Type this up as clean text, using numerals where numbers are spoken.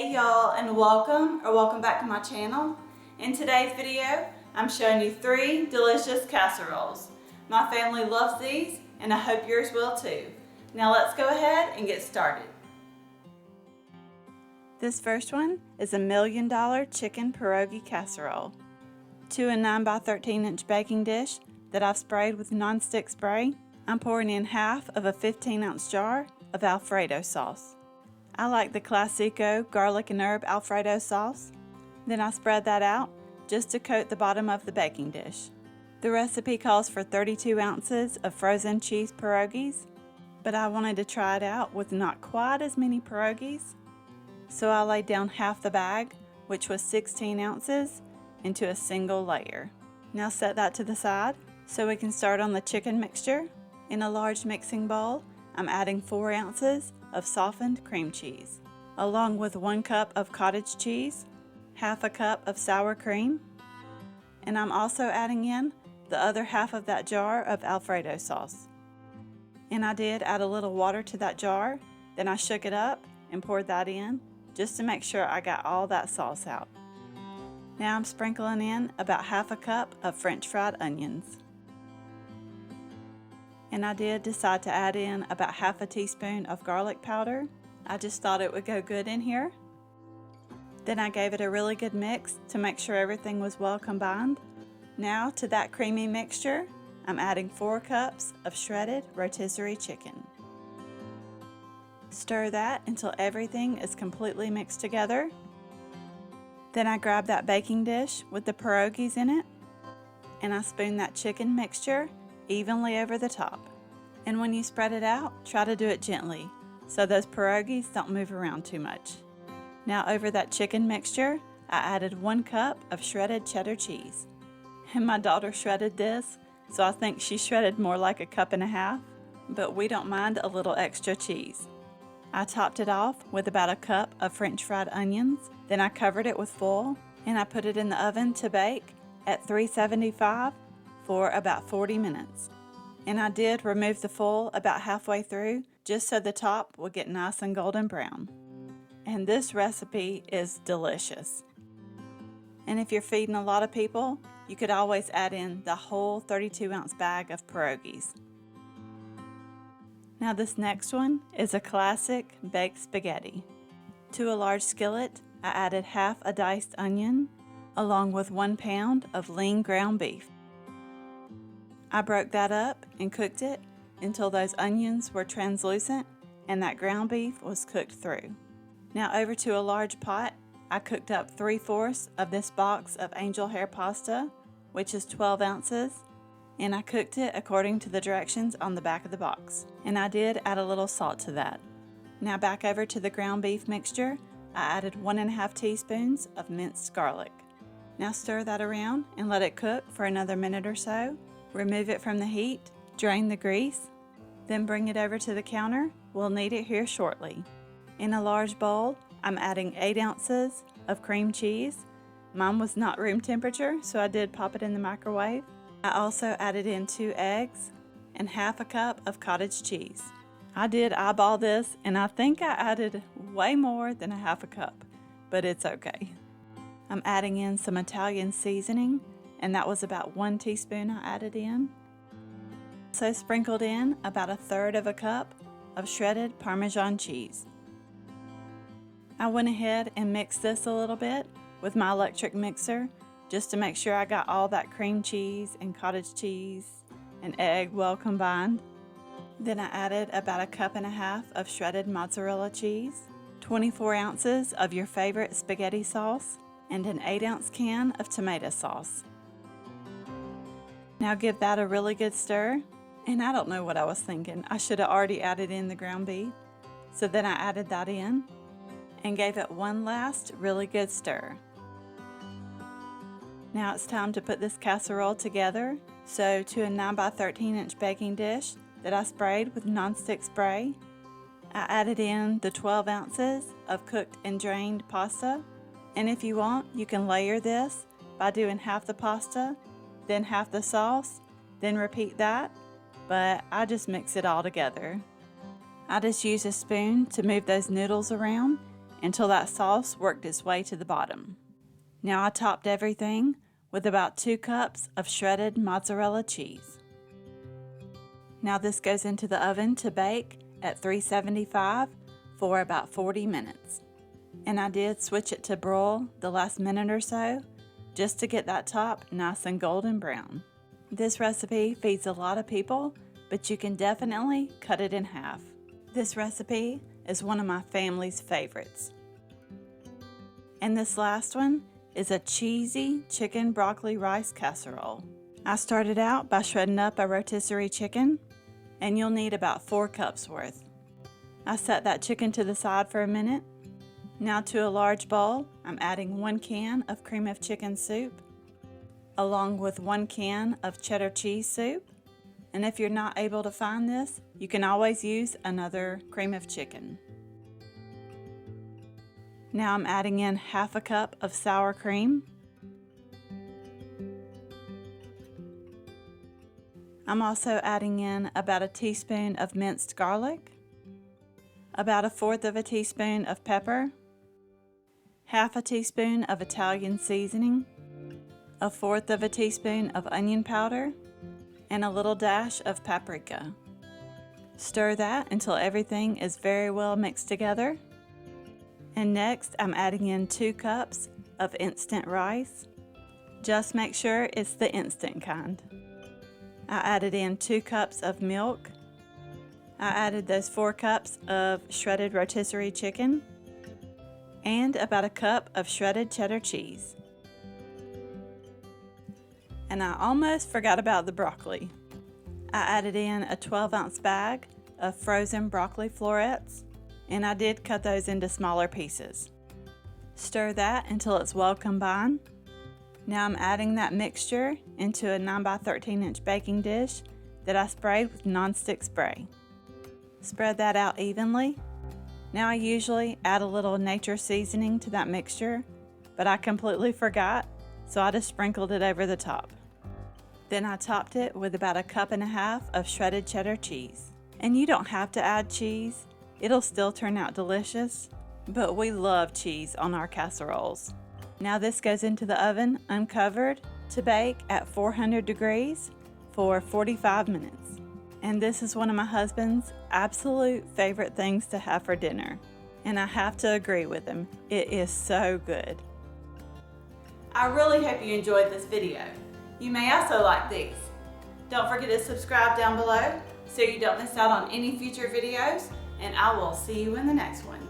Hey y'all, and welcome back to my channel. In today's video, I'm showing you 3 delicious casseroles. My family loves these and I hope yours will too. Now let's go ahead and get started. This first one is a $1 million chicken pierogi casserole. To a 9 by 13 inch baking dish that I've sprayed with non-stick spray, I'm pouring in half of a 15-ounce jar of Alfredo sauce. I like the Classico garlic and herb Alfredo sauce. Then I spread that out just to coat the bottom of the baking dish. The recipe calls for 32 ounces of frozen cheese pierogis, but I wanted to try it out with not quite as many pierogis. So I laid down half the bag, which was 16 ounces, into a single layer. Now set that to the side so we can start on the chicken mixture. In a large mixing bowl, I'm adding 4 ounces of softened cream cheese, along with 1 cup of cottage cheese, half a cup of sour cream, and I'm also adding in the other half of that jar of Alfredo sauce. And I did add a little water to that jar, then I shook it up and poured that in just to make sure I got all that sauce out. Now I'm sprinkling in about half a cup of French fried onions. And I did decide to add in about half a teaspoon of garlic powder. I just thought it would go good in here. Then I gave it a really good mix to make sure everything was well combined. Now to that creamy mixture, I'm adding 4 cups of shredded rotisserie chicken. Stir that until everything is completely mixed together. Then I grab that baking dish with the pierogis in it, and I spoon that chicken mixture evenly over the top. And when you spread it out, try to do it gently so those pierogis don't move around too much. Now over that chicken mixture, I added 1 cup of shredded cheddar cheese. And my daughter shredded this, so I think she shredded more like 1.5 cups, but we don't mind a little extra cheese. I topped it off with about 1 cup of French fried onions, then I covered it with foil and I put it in the oven to bake at 375 for about 40 minutes. And I did remove the foil about halfway through just so the top will get nice and golden brown. And this recipe is delicious. And if you're feeding a lot of people, you could always add in the whole 32-ounce bag of pierogis. Now this next one is a classic baked spaghetti. To a large skillet, I added half a diced onion along with 1 pound of lean ground beef. I broke that up and cooked it until those onions were translucent and that ground beef was cooked through. Now over to a large pot, I cooked up 3/4 of this box of angel hair pasta, which is 12 ounces, and I cooked it according to the directions on the back of the box. And I did add a little salt to that. Now back over to the ground beef mixture, I added 1.5 teaspoons of minced garlic. Now stir that around and let it cook for another minute or so. Remove it from the heat, drain the grease, then bring it over to the counter. We'll need it here shortly. In a large bowl, I'm adding 8 ounces of cream cheese. Mine was not room temperature, so I did pop it in the microwave. I also added in 2 eggs and half a cup of cottage cheese. I did eyeball this and I think I added way more than 1/2 cup, but it's okay. I'm adding in some Italian seasoning, and that was about 1 teaspoon I added in. So sprinkled in about 1/3 cup of shredded Parmesan cheese. I went ahead and mixed this a little bit with my electric mixer just to make sure I got all that cream cheese and cottage cheese and egg well combined. Then I added about 1.5 cups of shredded mozzarella cheese, 24 ounces of your favorite spaghetti sauce, and an 8-ounce can of tomato sauce. Now give that a really good stir, and I don't know what I was thinking. I should have already added in the ground beef. So then I added that in and gave it one last really good stir. Now it's time to put this casserole together. So to a 9 by 13 inch baking dish that I sprayed with non-stick spray, I added in the 12 ounces of cooked and drained pasta. And if you want, you can layer this by doing half the pasta, then half the sauce, then repeat that, but I just mix it all together. I just use a spoon to move those noodles around until that sauce worked its way to the bottom. Now I topped everything with about 2 cups of shredded mozzarella cheese. Now this goes into the oven to bake at 375 for about 40 minutes. And I did switch it to broil the last minute or so just to get that top nice and golden brown. This recipe feeds a lot of people, but you can definitely cut it in half. This recipe is one of my family's favorites. And this last one is a cheesy chicken broccoli rice casserole. I started out by shredding up a rotisserie chicken, and you'll need about 4 cups worth. I set that chicken to the side for a minute. Now to a large bowl, I'm adding 1 can of cream of chicken soup, along with 1 can of cheddar cheese soup. And if you're not able to find this, you can always use another cream of chicken. Now I'm adding in half a cup of sour cream. I'm also adding in about a teaspoon of minced garlic, about 1/4 teaspoon of pepper, half a teaspoon of Italian seasoning, 1/4 teaspoon of onion powder, and a little dash of paprika. Stir that until everything is very well mixed together. And next I'm adding in 2 cups of instant rice. Just make sure it's the instant kind. I added in 2 cups of milk. I added those 4 cups of shredded rotisserie chicken and about a cup of shredded cheddar cheese. And I almost forgot about the broccoli. I added in a 12-ounce bag of frozen broccoli florets, and I did cut those into smaller pieces. Stir that until it's well combined. Now I'm adding that mixture into a 9 by 13 inch baking dish that I sprayed with nonstick spray. Spread that out evenly. Now I usually add a little nature seasoning to that mixture, but I completely forgot, so I just sprinkled it over the top. Then I topped it with about 1.5 cups of shredded cheddar cheese. And you don't have to add cheese, it'll still turn out delicious, but we love cheese on our casseroles. Now this goes into the oven uncovered to bake at 400 degrees for 45 minutes. And this is one of my husband's absolute favorite things to have for dinner. And I have to agree with him, it is so good. I really hope you enjoyed this video. You may also like these. Don't forget to subscribe down below so you don't miss out on any future videos, and I will see you in the next one.